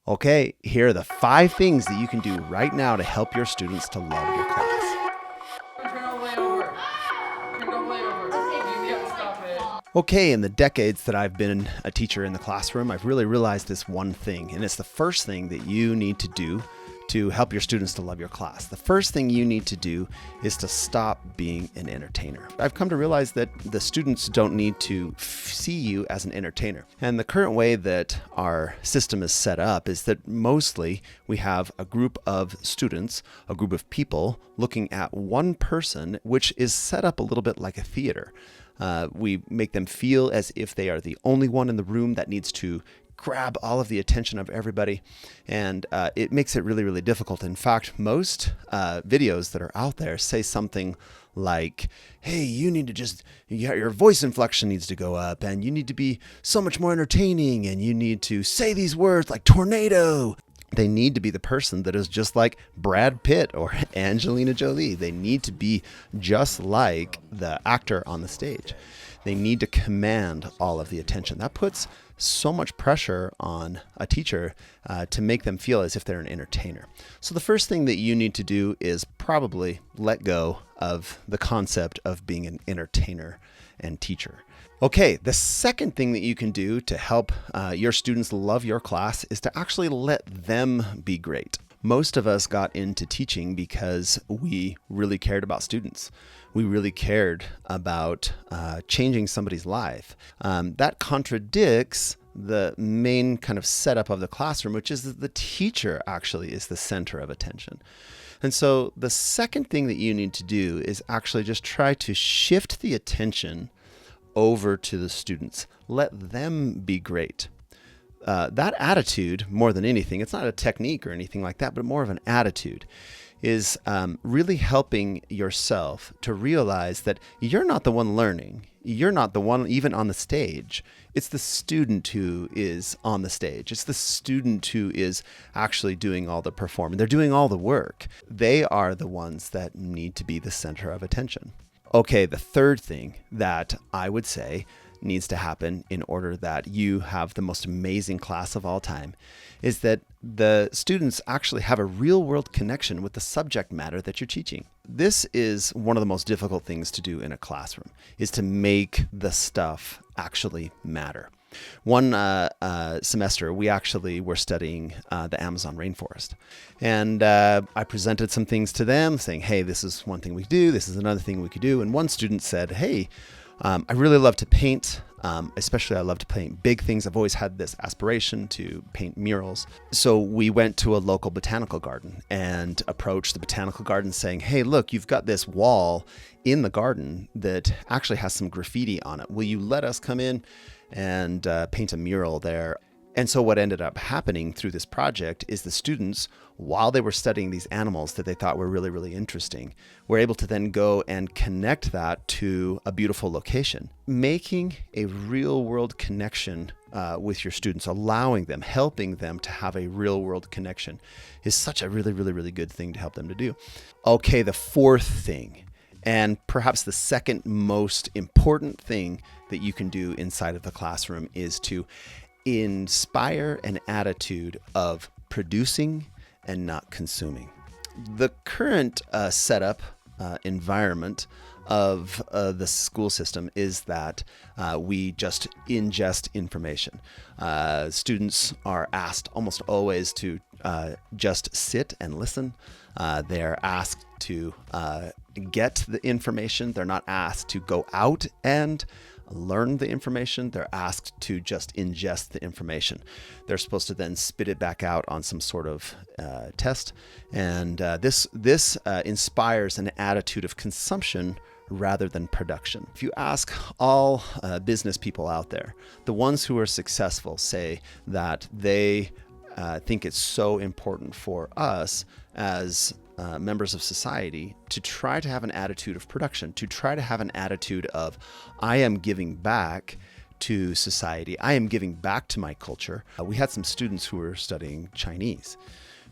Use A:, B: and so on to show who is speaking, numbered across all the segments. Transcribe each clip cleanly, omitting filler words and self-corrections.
A: Okay, here are the 5 things that you can do right now to help your students to love your class.
B: Turn all the way over. Turn all the way over. You have to stop it.
A: Okay, in the decades that I've been a teacher in the classroom, I've really realized this one thing, and it's the first thing that you need to do to help your students to love your class. The first thing you need to do is to stop being an entertainer. I've come to realize that the students don't need to see you as an entertainer. And the current way that our system is set up is that mostly we have a group of students, a group of people looking at one person, which is set up a little bit like a theater. We make them feel as if they are the only one in the room that needs to grab all of the attention of everybody, and it makes it really, really difficult. In fact, most videos that are out there say something like, hey, you need to your voice inflection needs to go up, and you need to be so much more entertaining, and you need to say these words like tornado. They need to be the person that is just like Brad Pitt or Angelina Jolie. They need to be just like the actor on the stage. They need to command all of the attention. That puts so much pressure on a teacher to make them feel as if they're an entertainer. So the first thing that you need to do is probably let go of the concept of being an entertainer and teacher. Okay, the second thing that you can do to help your students love your class is to actually let them be great. Most of us got into teaching because we really cared about students. We really cared about changing somebody's life. That contradicts the main kind of setup of the classroom, which is that the teacher actually is the center of attention. And so the second thing that you need to do is actually just try to shift the attention over to the students. Let them be great. That attitude, more than anything, it's not a technique or anything like that, but more of an attitude, is really helping yourself to realize that you're not the one learning. You're not the one even on the stage. It's the student who is on the stage. It's the student who is actually doing all the performing. They're doing all the work. They are the ones that need to be the center of attention. Okay, the third thing that I would say needs to happen in order that you have the most amazing class of all time is that the students actually have a real world connection with the subject matter that you're teaching. This is one of the most difficult things to do in a classroom, is to make the stuff actually matter. One semester, we actually were studying the Amazon rainforest. And I presented some things to them saying, hey, this is one thing we could do. This is another thing we could do. And one student said, hey, I really love to paint. Especially I love to paint big things. I've always had this aspiration to paint murals. So we went to a local botanical garden and approached the botanical garden saying, hey, look, you've got this wall in the garden that actually has some graffiti on it. Will you let us come in and paint a mural there? And so what ended up happening through this project is the students, while they were studying these animals that they thought were really, really interesting, were able to then go and connect that to a beautiful location. Making a real world connection with your students, allowing them, helping them to have a real world connection is such a really, really, really good thing to help them to do. Okay, the fourth thing, and perhaps the second most important thing that you can do inside of the classroom, is to inspire an attitude of producing and not consuming. The current setup environment of the school system is that we just ingest information. Students are asked almost always to just sit and listen. They're asked to get the information. They're not asked to go out and learn the information. They're asked to just ingest the information. They're supposed to then spit it back out on some sort of test. And this inspires an attitude of consumption rather than production. If you ask all business people out there, the ones who are successful say that they think it's so important for us as members of society to try to have an attitude of production, to try to have an attitude of, I am giving back to society. I am giving back to my culture. We had some students who were studying Chinese,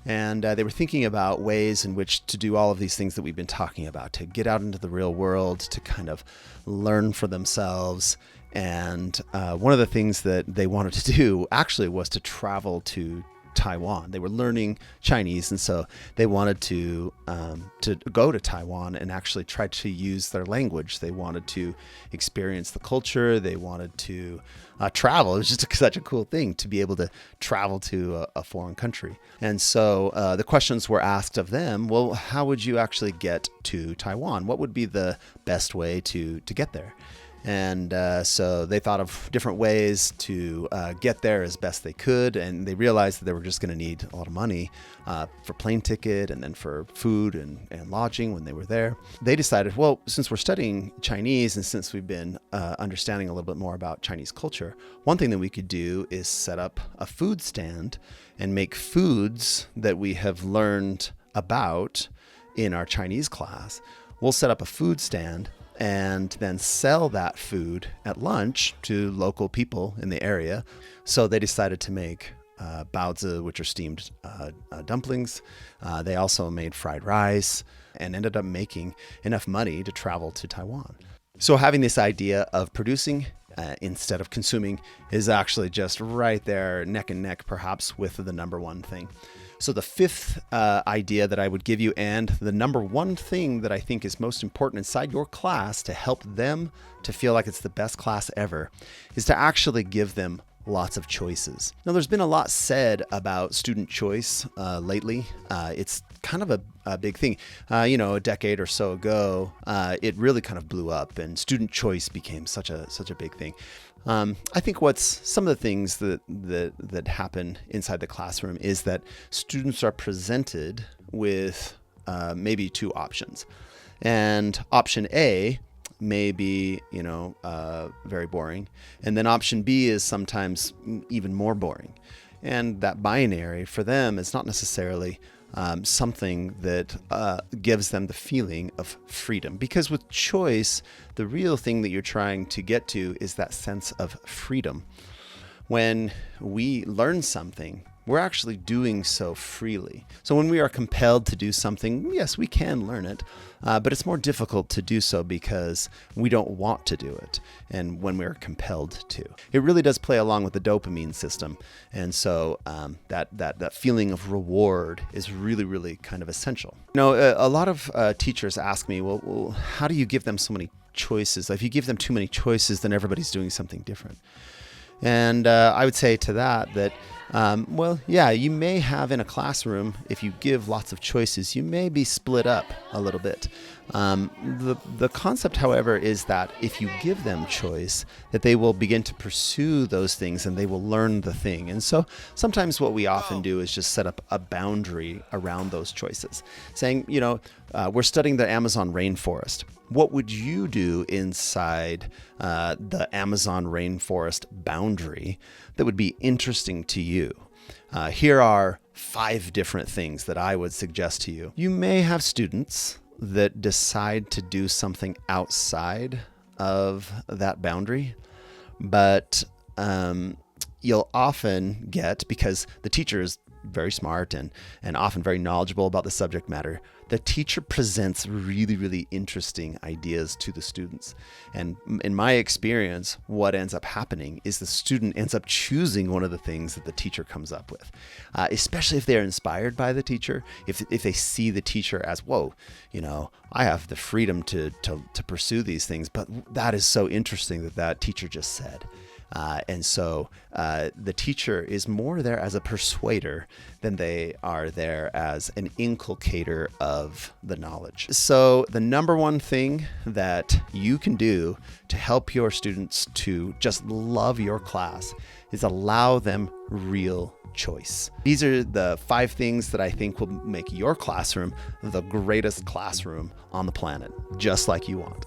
A: and they were thinking about ways in which to do all of these things that we've been talking about, to get out into the real world, to kind of learn for themselves. And one of the things that they wanted to do actually was to travel to Taiwan. They were learning Chinese, and so they wanted to go to Taiwan and actually try to use their language. They wanted to experience the culture. They wanted to travel. It was just such a cool thing to be able to travel to a foreign country. And so the questions were asked of them, well, how would you actually get to Taiwan? What would be the best way to get there? And so they thought of different ways to get there as best they could. And they realized that they were just going to need a lot of money for plane ticket and then for food and lodging when they were there. They decided, well, since we're studying Chinese and since we've been understanding a little bit more about Chinese culture, one thing that we could do is set up a food stand and make foods that we have learned about in our Chinese class. We'll set up a food stand and then sell that food at lunch to local people in the area. So they decided to make baozi, which are steamed dumplings. They also made fried rice and ended up making enough money to travel to Taiwan. So having this idea of producing instead of consuming is actually just right there, neck and neck, perhaps, with the number one thing. So the fifth idea that I would give you, and the number one thing that I think is most important inside your class to help them to feel like it's the best class ever, is to actually give them lots of choices. Now, there's been a lot said about student choice lately. It's kind of a big thing. A decade or so ago, it really kind of blew up, and student choice became such a big thing. I think some of the things that happen inside the classroom is that students are presented with maybe two options, and option A may be very boring, and then option B is sometimes even more boring, and that binary for them is not necessarily something that gives them the feeling of freedom. Because with choice, the real thing that you're trying to get to is that sense of freedom. When we learn something, we're actually doing so freely. So when we are compelled to do something, yes, we can learn it, but it's more difficult to do so because we don't want to do it. And when we're compelled to, it really does play along with the dopamine system. And so that feeling of reward is really, really kind of essential. A lot of teachers ask me, well, how do you give them so many choices? If you give them too many choices, then everybody's doing something different. And I would say to that, you may have in a classroom, if you give lots of choices, you may be split up a little bit. The concept, however, is that if you give them choice, that they will begin to pursue those things and they will learn the thing. And so sometimes what we often do is just set up a boundary around those choices, saying, we're studying the Amazon rainforest. What would you do inside the Amazon rainforest boundary that would be interesting to you? Here are 5 different things that I would suggest to you. You may have students that decide to do something outside of that boundary, but you'll often get, because the teacher is very smart and often very knowledgeable about the subject matter, the teacher presents really, really interesting ideas to the students. And in my experience, what ends up happening is the student ends up choosing one of the things that the teacher comes up with, especially if they're inspired by the teacher, if they see the teacher as, whoa, I have the freedom to pursue these things, but that is so interesting that teacher just said. And so the teacher is more there as a persuader than they are there as an inculcator of the knowledge. So the number one thing that you can do to help your students to just love your class is allow them real choice. These are the 5 things that I think will make your classroom the greatest classroom on the planet, just like you want.